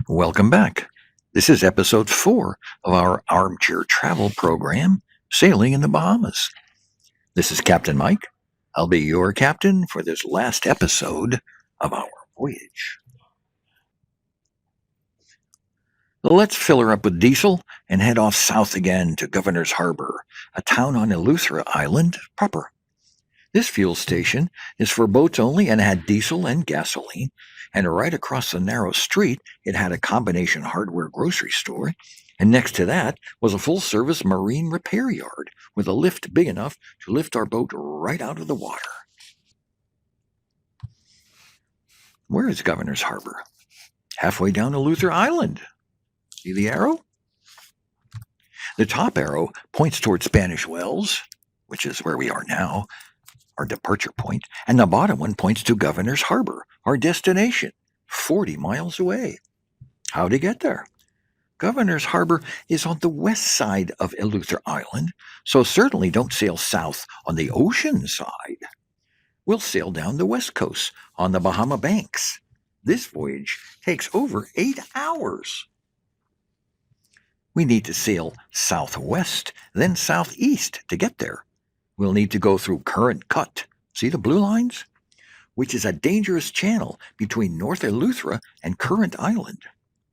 Welcome back. This is episode 4 of our Armchair travel program, Sailing in the Bahamas. This is Captain Mike. I'll be your captain for this last episode of our voyage. Let's fill her up with diesel and head off south again to Governor's Harbor, a town on Eleuthera Island proper. This fuel station is for boats only and had diesel and gasoline, and right across the narrow street it had a combination hardware grocery store, and next to that was a full-service marine repair yard with a lift big enough to lift our boat right out of the water. Where is Governor's Harbor? Halfway down Eleuthera Island. See the arrow? The top arrow points toward Spanish Wells, which is where we are now, our departure point, and the bottom one points to Governor's Harbor, our destination, 40 miles away. How to get there? Governor's Harbor is on the west side of Eleuthera Island, so certainly don't sail south on the ocean side. We'll sail down the west coast on the Bahama banks. This voyage takes over 8 hours. We need to sail southwest, then southeast to get there. We'll need to go through Current Cut, see the blue lines? Which is a dangerous channel between North Eleuthera and Current Island.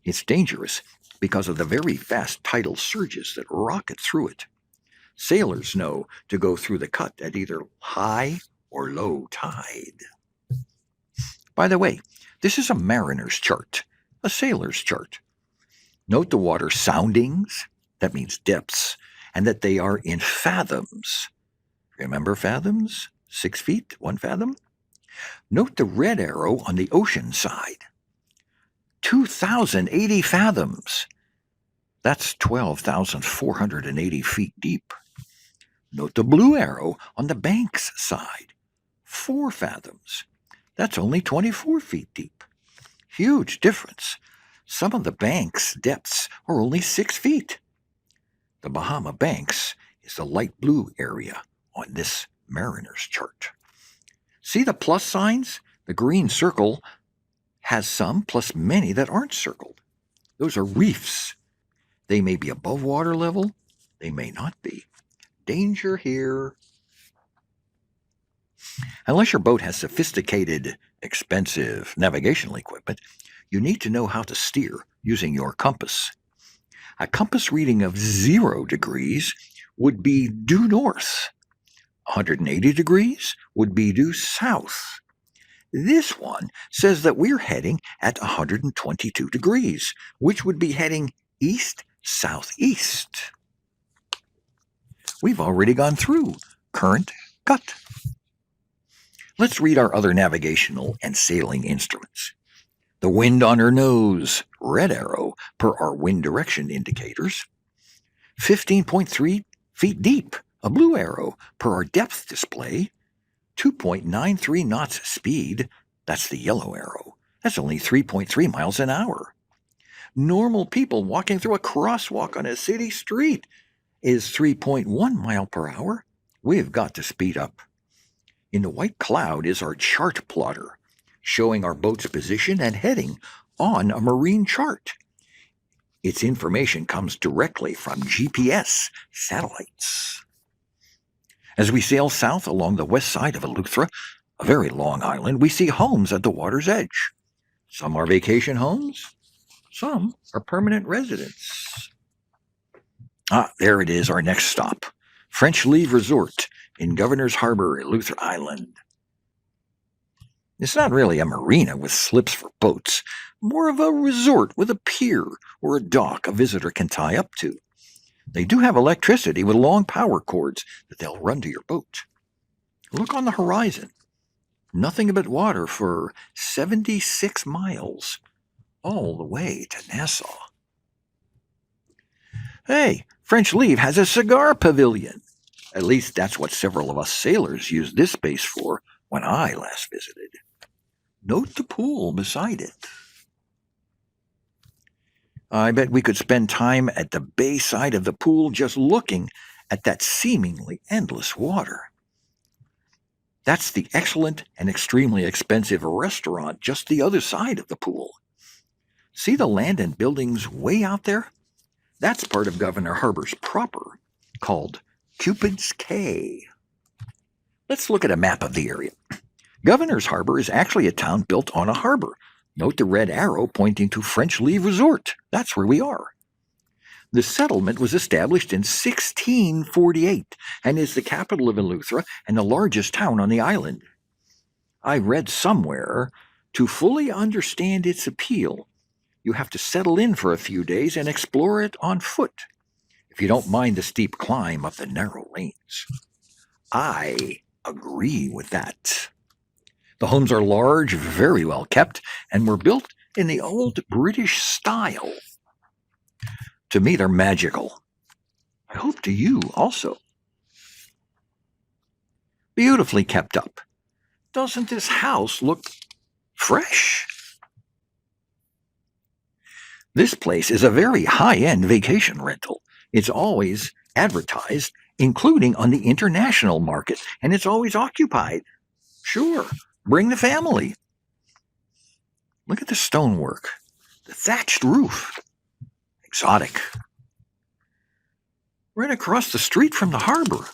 It's dangerous because of the very fast tidal surges that rocket through it. Sailors know to go through the cut at either high or low tide. By the way, this is a mariner's chart, a sailor's chart. Note the water soundings, that means depths, and that they are in fathoms. Remember fathoms? 6 feet, 1 fathom? Note the red arrow on the ocean side. 2,080 fathoms. That's 12,480 feet deep. Note the blue arrow on the banks side. 4 fathoms. That's only 24 feet deep. Huge difference. Some of the banks' depths are only 6 feet. The Bahama banks is the light blue area on this mariner's chart. See the plus signs? The green circle has some, plus many that aren't circled. Those are reefs. They may be above water level, they may not be. Danger here. Unless your boat has sophisticated, expensive navigational equipment, you need to know how to steer using your compass. A compass reading of 0 degrees would be due north. 180 degrees would be due south. This one says that we're heading at 122 degrees, which would be heading east-southeast. We've already gone through Current Cut. Let's read our other navigational and sailing instruments. The wind on her nose, red arrow, per our wind direction indicators. 15.3 feet deep, a blue arrow, per our depth display. 2.93 knots speed, that's the yellow arrow. That's only 3.3 miles an hour. Normal people walking through a crosswalk on a city street is 3.1 mile per hour. We've got to speed up. In the white cloud is our chart plotter, showing our boat's position and heading on a marine chart. Its information comes directly from GPS satellites. As we sail south along the west side of Eleuthera, a very long island, we see homes at the water's edge. Some are vacation homes, some are permanent residents. There it is, our next stop. French Leave Resort in Governor's Harbor, Eleuthera Island. It's not really a marina with slips for boats, more of a resort with a pier or a dock a visitor can tie up to. They do have electricity with long power cords that they'll run to your boat. Look on the horizon. Nothing but water for 76 miles, all the way to Nassau. Hey, French Leave has a cigar pavilion. At least that's what several of us sailors used this space for when I last visited. Note the pool beside it. I bet we could spend time at the bay side of the pool just looking at that seemingly endless water. That's the excellent and extremely expensive restaurant just the other side of the pool. See the land and buildings way out there? That's part of Governor Harbor's proper, called Cupid's Cay. Let's look at a map of the area. Governor's Harbor is actually a town built on a harbor. Note the red arrow pointing to French Leigh Resort. That's where we are. The settlement was established in 1648 and is the capital of Eleuthera and the largest town on the island. I read somewhere, to fully understand its appeal, you have to settle in for a few days and explore it on foot, if you don't mind the steep climb up the narrow lanes. I agree with that. The homes are large, very well kept, and were built in the old British style. To me, they're magical. I hope to you also. Beautifully kept up. Doesn't this house look fresh? This place is a very high-end vacation rental. It's always advertised, including on the international market, and it's always occupied. Sure, bring the family. Look at the stonework, the thatched roof. Exotic. Right across the street from the harbor.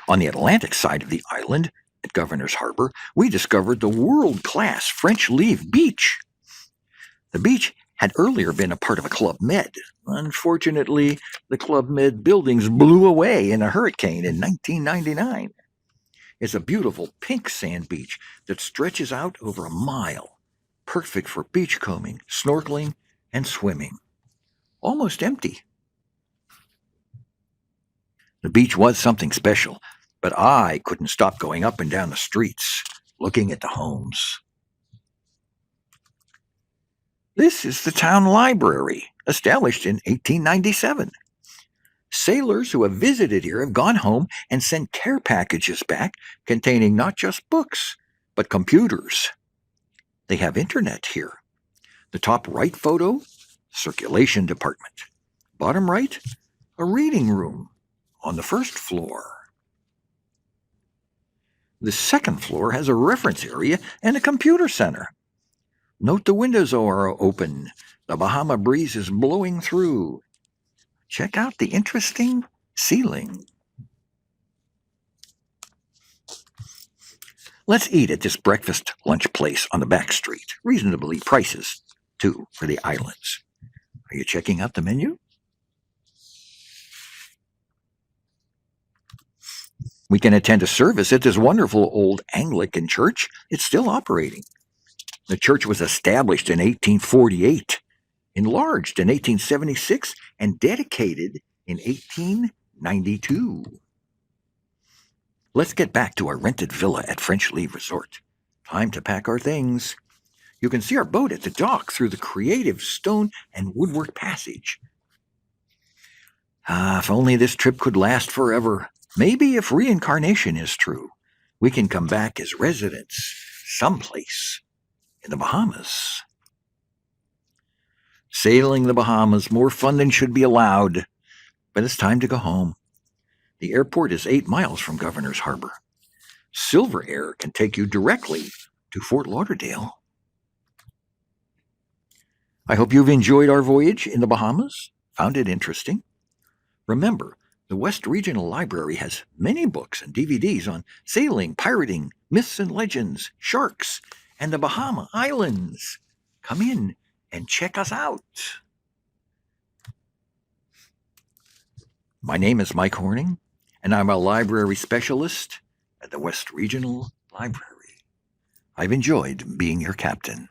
On the Atlantic side of the island, at Governor's Harbor, we discovered the world-class French Leigh Beach. The beach had earlier been a part of a Club Med. Unfortunately, the Club Med buildings blew away in a hurricane in 1999. It's a beautiful pink sand beach that stretches out over a mile, perfect for beachcombing, snorkeling, and swimming. Almost empty. The beach was something special, but I couldn't stop going up and down the streets, looking at the homes. This is the town library, established in 1897. Sailors who have visited here have gone home and sent care packages back containing not just books, but computers. They have internet here. The top right photo, circulation department. Bottom right, a reading room on the first floor. The second floor has a reference area and a computer center. Note the windows are open. The Bahama breeze is blowing through. Check out the interesting ceiling. Let's eat at this breakfast lunch place on the back street. Reasonably prices, too, for the islands. Are you checking out the menu? We can attend a service at this wonderful old Anglican church. It's still operating. The church was established in 1848, enlarged in 1876, and dedicated in 1892. Let's get back to our rented villa at French Leigh Resort. Time to pack our things. You can see our boat at the dock through the creative stone and woodwork passage. If only this trip could last forever. Maybe if reincarnation is true, we can come back as residents someplace in the Bahamas. Sailing the Bahamas, more fun than should be allowed. But it's time to go home. The airport is 8 miles from Governor's Harbor. Silver Air can take you directly to Fort Lauderdale. I hope you've enjoyed our voyage in the Bahamas, found it interesting. Remember, the West Regional Library has many books and DVDs on sailing, pirating, myths and legends, sharks, and the Bahama Islands. Come in and check us out. My name is Mike Horning, and I'm a library specialist at the West Regional Library. I've enjoyed being your captain.